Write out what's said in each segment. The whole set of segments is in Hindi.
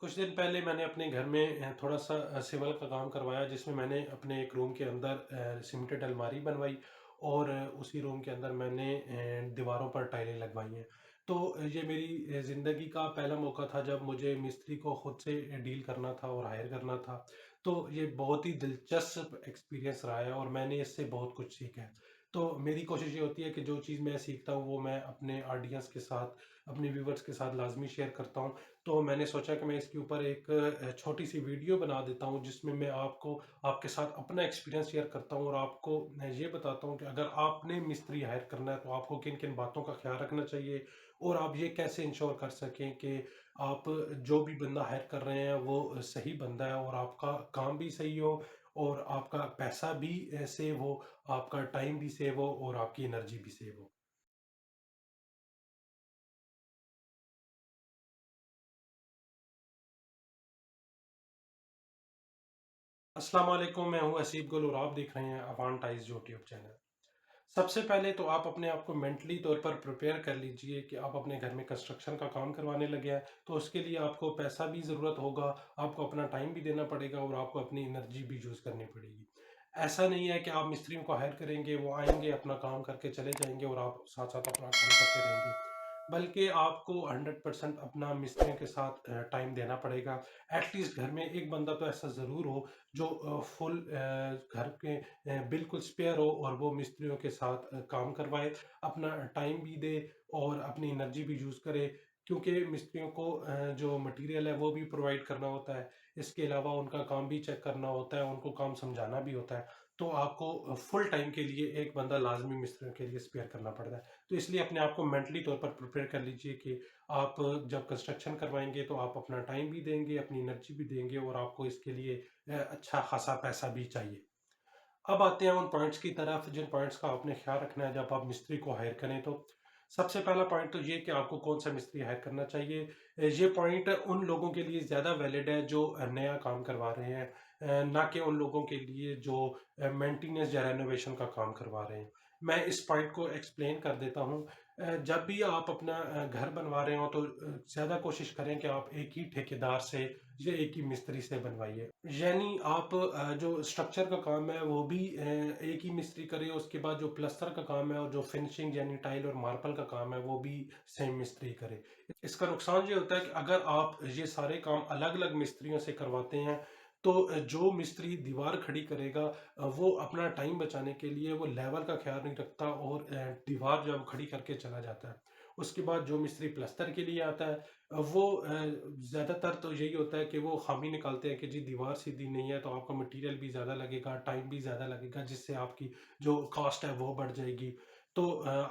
कुछ दिन पहले मैंने अपने घर में थोड़ा-सा सिविल का काम करवाया जिसमें मैंने अपने एक रूम के अंदर सीमेंटेड अलमारी बनवाई और उसी रूम के अंदर मैंने दीवारों पर टाइलें लगवाई हैं। तो ये मेरी ज़िंदगी का पहला मौका था जब मुझे मिस्त्री को खुद से डील करना था और हायर करना था। तो ये बहुत ही दिलचस्प एक्सपीरियंस रहा है और मैंने इससे बहुत कुछ सीखा है। तो मेरी कोशिश ये होती है कि जो चीज़ मैं सीखता हूँ वो मैं अपने ऑडियंस के साथ, अपने व्यूअर्स के साथ लाज़मी शेयर करता हूँ। तो मैंने सोचा कि मैं इसके ऊपर एक छोटी-सी वीडियो बना देता हूँ जिसमें मैं आपको आपके साथ अपना एक्सपीरियंस शेयर करता हूँ और आपको मैं ये बताता हूँ कि अगर आपने मिस्त्री हायर करना है तो आपको किन-किन बातों का ख़्याल रखना चाहिए और आप ये कैसे इंश्योर कर सकें कि आप जो भी बंदा हायर कर रहे हैं वो सही बंदा है और आपका काम भी सही हो और आपका पैसा भी सेव हो, आपका टाइम भी सेव हो और आपकी एनर्जी भी सेव हो। अस्सलाम वालेकुम, मैं हूँ हसीब गुल और आप देख रहे हैं अवान टाइम्स यूट्यूब चैनल। सबसे पहले तो आप अपने आप को मेंटली तौर पर प्रिपेयर कर लीजिए कि आप अपने घर में कंस्ट्रक्शन का काम करवाने लगे हैं, तो उसके लिए आपको पैसा भी ज़रूरत होगा, आपको अपना टाइम भी देना पड़ेगा और आपको अपनी एनर्जी भी यूज़ करनी पड़ेगी। ऐसा नहीं है कि आप मिस्त्रियों को हायर करेंगे, वो आएँगे, अपना काम करके चले जाएँगे और आप साथ-साथ अपना काम करते रहेंगे। बल्कि आपको 100% अपना मिस्त्रियों के साथ टाइम देना पड़ेगा। एटलीस्ट घर में एक बंदा तो ऐसा ज़रूर हो जो फुल घर के बिल्कुल स्पेयर हो और वो मिस्त्रियों के साथ काम करवाए, अपना टाइम भी दे और अपनी एनर्जी भी यूज़ करे क्योंकि मिस्त्रियों को जो मटेरियल है वो भी प्रोवाइड करना होता है। इसके अलावा उनका काम भी चेक करना होता है, उनको काम समझाना भी होता है। तो आपको फुल टाइम के लिए एक बंदा लाज़मी मिस्त्रियों के लिए स्पेयर करना पड़ता है। तो इसलिए अपने आप को मेंटली तौर पर प्रिपेयर कर लीजिए कि आप जब कंस्ट्रक्शन करवाएँगे तो आप अपना टाइम भी देंगे, अपनी एनर्जी भी देंगे और आपको इसके लिए अच्छा खासा पैसा भी चाहिए। अब आते हैं उन पॉइंट्स की तरफ जिन पॉइंट्स का आपने ख्याल रखना है जब आप मिस्त्री को हायर करें तो। सबसे पहला पॉइंट तो ये कि आपको कौन-सा मिस्त्री हायर करना चाहिए। ये पॉइंट उन लोगों के लिए ज़्यादा वैलिड है जो नया काम करवा रहे हैं, ना कि उन लोगों के लिए जो मेंटेनेंस या रेनोवेशन का काम करवा रहे हैं। मैं इस पॉइंट को एक्सप्लेन कर देता हूँ। जब भी आप अपना घर बनवा रहे हो तो ज़्यादा कोशिश करें कि आप एक ही ठेकेदार से या एक ही मिस्त्री से बनवाइए। यानी आप जो स्ट्रक्चर का काम है वो भी एक ही मिस्त्री करे, उसके बाद जो प्लस्तर का काम है और जो फिनिशिंग यानी टाइल और मार्बल का काम है वो भी सेम मिस्त्री करे। इसका नुकसान ये होता है कि अगर आप ये सारे काम अलग-अलग मिस्त्रियों से करवाते हैं तो जो मिस्त्री दीवार खड़ी करेगा वो अपना टाइम बचाने के लिए वो लेवल का ख्याल नहीं रखता और दीवार जब खड़ी करके चला जाता है। उसके बाद जो मिस्त्री प्लस्तर के लिए आता है वो ज़्यादातर तो यही होता है कि वो ख़ामी निकालते हैं कि जी दीवार सीधी नहीं है तो आपका मटेरियल भी ज़्यादा लगेगा, टाइम भी ज़्यादा लगेगा जिससे आपकी जो कॉस्ट है वो बढ़ जाएगी। तो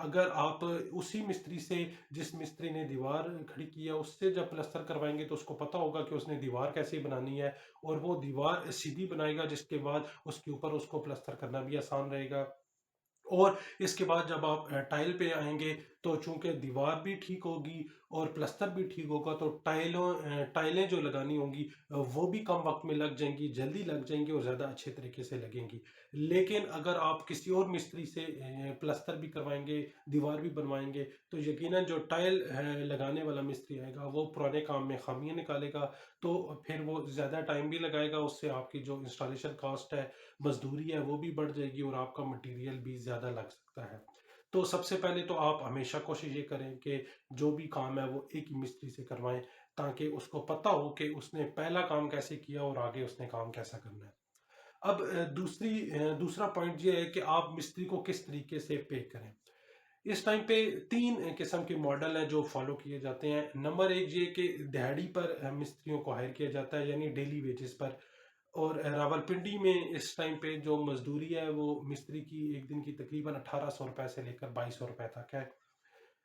अगर आप उसी मिस्त्री से जिस मिस्त्री ने दीवार खड़ी की है उससे जब प्लस्तर करवाएँगे तो उसको पता होगा कि उसने दीवार कैसे बनानी है और वो दीवार सीधी बनाएगा जिसके बाद उसके ऊपर उसको प्लस्तर करना भी आसान रहेगा। और इसके बाद जब आप टाइल पे आएँगे तो चूँकि दीवार भी ठीक होगी और प्लस्तर भी ठीक होगा तो टाइलें जो लगानी होंगी वो भी कम वक़्त में लग जाएँगी, जल्दी लग जाएँगी और ज़्यादा अच्छे तरीके से लगेंगी। लेकिन अगर आप किसी और मिस्त्री से प्लस्तर भी करवाएँगे, दीवार भी बनवाएँगे तो यकीनन जो टाइल लगाने वाला मिस्त्री आएगा वो पुराने काम में ख़ामियाँ निकालेगा, तो फिर वो ज़्यादा टाइम भी लगाएगा, उससे आपकी जो इंस्टॉलेशन कॉस्ट है, मज़दूरी है वो भी बढ़ जाएगी और आपका मटेरियल भी ज़्यादा लग सकता है। तो सबसे पहले तो आप हमेशा कोशिश ये करें कि जो भी काम है वो एक ही मिस्त्री से करवाएँ ताकि उसको पता हो कि उसने पहला काम कैसे किया और आगे उसने काम कैसा करना है। अब दूसरा पॉइंट ये है कि आप मिस्त्री को किस तरीके से पे करें। इस टाइम पे 3 किस्म के मॉडल हैं जो फॉलो किए जाते हैं। नंबर 1 ये कि दिहाड़ी पर मिस्त्रियों को हायर किया जाता है यानी डेली वेजेस पर। और रावलपिंडी में इस टाइम पे जो मजदूरी है वो मिस्त्री की एक दिन की तकरीबन 1800 रुपए से लेकर 2200 रुपए तक है।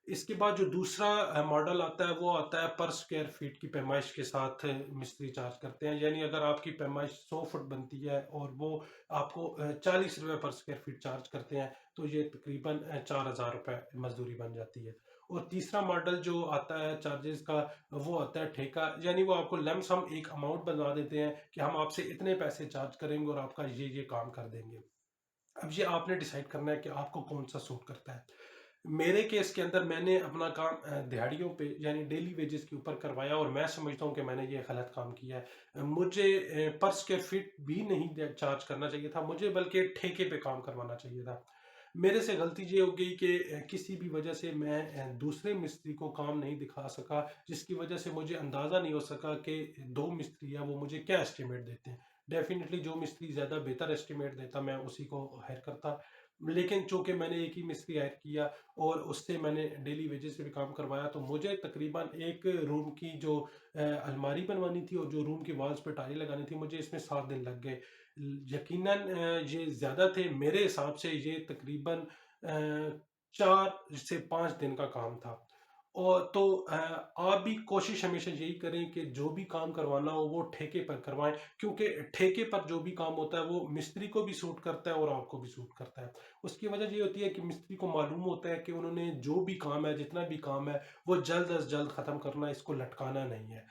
इसके बाद जो दूसरा मॉडल आता है वो आता है पर स्क्वायर फीट की पैमाइश के साथ मिस्त्री चार्ज करते हैं, यानी अगर आपकी पैमाइश 100 फुट बनती है और वो आपको 40 रुपए पर स्क्वायर फीट चार्ज करते हैं तो ये तकरीबन 4000 रुपए मजदूरी बन जाती है। और तीसरा मॉडल जो आता है चार्जेस का वो आता है ठेका, यानी वो आपको लमसम एक अमाउंट बता देते हैं कि हम आपसे इतने पैसे चार्ज करेंगे और आपका ये काम कर देंगे। अब ये आपने डिसाइड करना है कि आपको कौन सा सूट करता है। मेरे केस के अंदर मैंने अपना काम दिहाड़ियों पे यानी डेली वेजेस के ऊपर करवाया और मैं समझता हूँ कि मैंने ये गलत काम किया है। मुझे पर स्क्वायर फीट भी नहीं चार्ज करना चाहिए था, मुझे बल्कि ठेके पे काम करवाना चाहिए था। मेरे से गलती ये हो गई कि किसी भी वजह से मैं दूसरे मिस्त्री को काम नहीं दिखा सका, जिसकी वजह से मुझे अंदाज़ा नहीं हो सका कि 2 मिस्त्री हैं वो मुझे क्या एस्टिमेट देते हैं। डेफ़िनिटली जो मिस्त्री ज़्यादा बेहतर एस्टिमेट देता मैं उसी को हायर करता। लेकिन चूँकि मैंने एक ही मिस्त्री हायर किया और उससे मैंने डेली वेजेस पे भी काम करवाया, तो मुझे तकरीबन एक रूम की जो अलमारी बनवानी थी और जो रूम की वॉल्स पे टाइल लगानी थी, मुझे इसमें 7 दिन लग गए। यकीनन ये ज़्यादा थे, मेरे हिसाब से ये तकरीबन 4 से 5 दिन का काम था। और तो आप भी कोशिश हमेशा यही करें कि जो भी काम करवाना हो वो ठेके पर करवाएँ, क्योंकि ठेके पर जो भी काम होता है वो मिस्त्री को भी सूट करता है और आपको भी सूट करता है। उसकी वजह ये होती है कि मिस्त्री को मालूम होता है कि उन्होंने जो भी काम है, जितना भी काम है, वो जल्द अज़ जल्द ख़त्म करना है, इसको लटकाना नहीं है।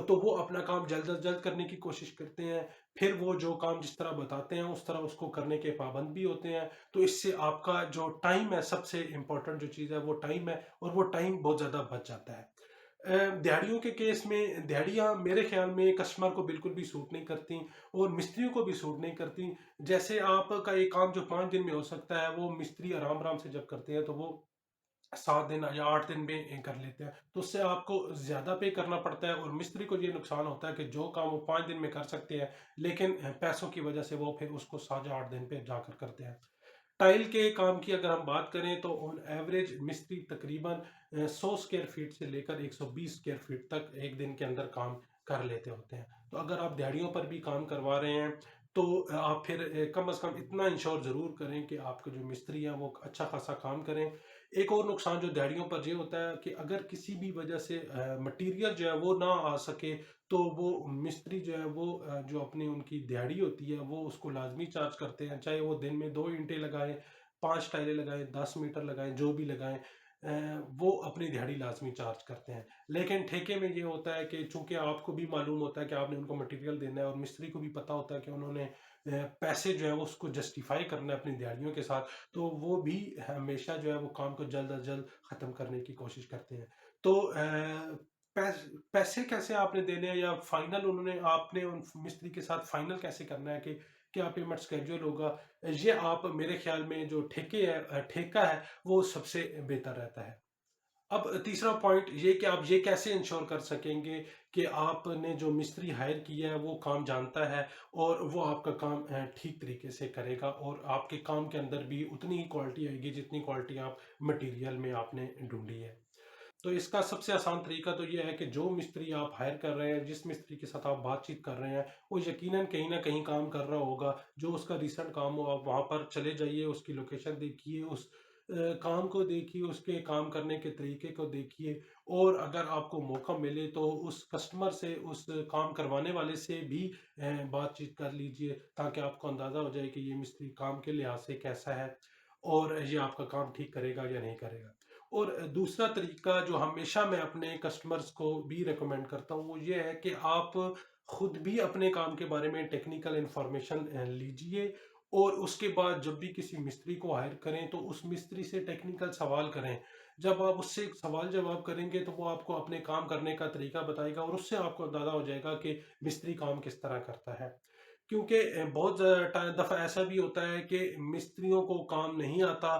तो वो अपना काम जल्द अज़ जल्द करने की कोशिश करते हैं, फिर वो जो काम जिस तरह बताते हैं, उस तरह उसको करने के पाबंद भी होते हैं। तो इससे आपका जो टाइम है, सबसे इम्पोर्टेंट जो चीज़ है, वो टाइम है और वो टाइम बहुत ज़्यादा बच जाता है। दिहाड़ियों के केस में दिहाड़ियाँ मेरे ख़्याल में कस्टमर को बिल्कुल भी सूट नहीं करती और मिस्त्रियों को भी सूट नहीं करती। जैसे आपका ये काम जो 5 दिन में हो सकता है, वो मिस्त्री आराम-आराम से जब करते हैं, तो वो 7 दिन या 8 दिन में कर लेते हैं। तो उससे आपको ज़्यादा पे करना पड़ता है और मिस्त्री को ये नुकसान होता है कि जो काम वो 5 दिन में कर सकते हैं, लेकिन पैसों की वजह से वो फिर उसको 7 या 8 दिन पे जाकर करते हैं। टाइल के काम की अगर हम बात करें तो ऑन एवरेज मिस्त्री तकरीबन 100 स्क्वायर फीट से लेकर 120 स्क्वायर फीट तक एक दिन के अंदर काम कर लेते होते हैं। तो अगर आप दिहाड़ियों पर भी काम करवा रहे हैं, तो आप फिर कम से कम इतना इंश्योर ज़रूर करें कि आपके जो मिस्त्री हैं वो अच्छा खासा काम करें। एक और नुकसान जो दिहाड़ियों पर ये होता है कि अगर किसी भी वजह से मटीरियल जो है वो ना आ सके, तो वो मिस्त्री जो है वो जो अपनी उनकी दिहाड़ी होती है वो उसको लाजमी चार्ज करते हैं, चाहे वो दिन में 2 ईंटें लगाएं, 5 टाइलें लगाएं, 10 मीटर लगाएं, जो भी लगाएं, वो अपनी दिहाड़ी लाजमी चार्ज करते हैं। लेकिन ठेके में ये होता है कि चूंकि आपको भी मालूम होता है कि आपने उनको मटेरियल देना है और मिस्त्री को भी पता होता है कि उन्होंने पैसे जो है वो उसको जस्टिफाई करना है अपनी दिहाड़ियों के साथ, तो वो भी हमेशा जो है वो काम को जल्द अज जल्द ख़त्म करने की कोशिश करते हैं। तो पैसे कैसे आपने देने हैं या फाइनल उन्होंने आपने उन मिस्त्री के साथ फाइनल कैसे करना है कि क्या पेमेंट स्केड्यूल होगा, ये आप मेरे ख्याल में जो ठेका है वो सबसे बेहतर रहता है। अब तीसरा पॉइंट ये कि आप ये कैसे इंश्योर कर सकेंगे कि आपने जो मिस्त्री हायर किया है वो काम जानता है और वो आपका काम ठीक तरीके से करेगा और आपके काम के अंदर भी उतनी ही क्वालिटी आएगी जितनी क्वालिटी आप मटेरियल में आपने ढूंढी है। तो इसका सबसे आसान तरीका तो ये है कि जो मिस्त्री आप हायर कर रहे हैं, जिस मिस्त्री के साथ आप बातचीत कर रहे हैं, वो यकीनन कहीं न कहीं काम कर रहा होगा। जो उसका रिसेंट काम हो, आप वहाँ पर चले जाइए, उसकी लोकेशन देखिए, उस काम को देखिए, उसके काम करने के तरीके को देखिए और अगर आपको मौका मिले तो उस कस्टमर से, उस काम करवाने वाले से भी बातचीत कर लीजिए, ताकि आपको अंदाज़ा हो जाए कि ये मिस्त्री काम के लिहाज से कैसा है और ये आपका काम ठीक करेगा या नहीं करेगा। और दूसरा तरीका जो हमेशा मैं अपने कस्टमर्स को भी रिकमेंड करता हूँ वो ये है कि आप खुद भी अपने काम के बारे में टेक्निकल इंफॉर्मेशन लीजिए और उसके बाद जब भी किसी मिस्त्री को हायर करें तो उस मिस्त्री से टेक्निकल सवाल करें। जब आप उससे सवाल जवाब करेंगे तो वो आपको अपने काम करने का तरीका बताएगा और उससे आपको अंदाज़ा हो जाएगा कि मिस्त्री काम किस तरह करता है। क्योंकि बहुत दफ़ा ऐसा भी होता है कि मिस्त्रियों को काम नहीं आता,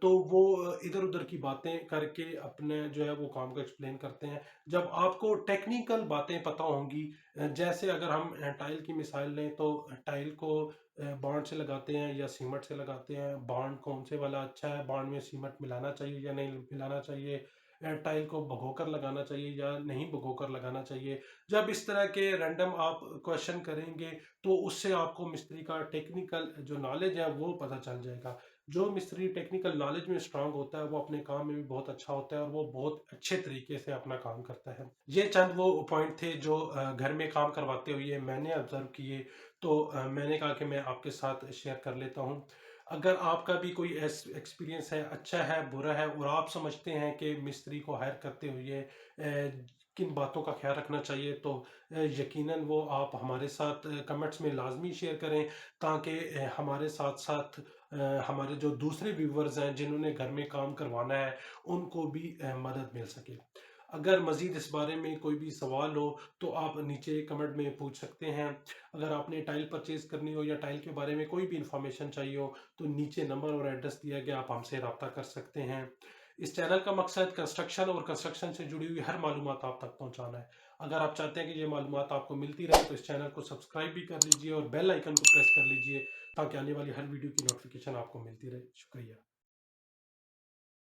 तो वो इधर-उधर की बातें करके अपने जो है वो काम को एक्सप्लेन करते हैं। जब आपको टेक्निकल बातें पता होंगी, जैसे अगर हम टाइल की मिसाल लें तो टाइल को बॉन्ड से लगाते हैं या सीमेंट से लगाते हैं, बॉन्ड कौन से वाला अच्छा है, बॉन्ड में सीमेंट मिलाना चाहिए या नहीं मिलाना चाहिए, टाइल को भगोकर लगाना चाहिए या नहीं भगोकर लगाना चाहिए। जब इस तरह के रैंडम आप क्वेश्चन करेंगे तो उससे आपको मिस्त्री का टेक्निकल जो नॉलेज है वो पता चल जाएगा। जो मिस्त्री टेक्निकल नॉलेज में स्ट्रांग होता है वो अपने काम में भी बहुत अच्छा होता है और वो बहुत अच्छे तरीके से अपना काम करता है। ये चंद वो पॉइंट थे जो घर में काम करवाते हुए मैंने ऑब्जर्व किए, तो मैंने कहा कि मैं आपके साथ शेयर कर लेता हूँ। अगर आपका भी कोई एक्सपीरियंस है, अच्छा है, बुरा है और आप समझते हैं कि मिस्त्री को हायर करते हुए किन बातों का ख्याल रखना चाहिए, तो यकीनन वो आप हमारे साथ कमेंट्स में लाजमी शेयर करें, ताकि हमारे साथ साथ हमारे जो दूसरे व्यूवर्स हैं जिन्होंने घर में काम करवाना है उनको भी मदद मिल सके। अगर मज़ीद इस बारे में कोई भी सवाल हो तो आप नीचे कमेंट में पूछ सकते हैं। अगर आपने टाइल परचेज़ करनी हो या टाइल के बारे में कोई भी इंफॉर्मेशन चाहिए हो तो नीचे नंबर और एड्रेस दिया गया, आप हमसे रब्ता कर सकते हैं। इस चैनल का मकसद कंस्ट्रक्शन और कंस्ट्रक्शन से जुड़ी हुई हर मालूमात आप तक पहुंचाना है। अगर आप चाहते हैं कि ये मालूमात आपको मिलती रहे तो इस चैनल को सब्सक्राइब भी कर लीजिए और बेल आइकन को प्रेस कर लीजिए ताकि आने वाली हर वीडियो की नोटिफिकेशन आपको मिलती रहे। शुक्रिया।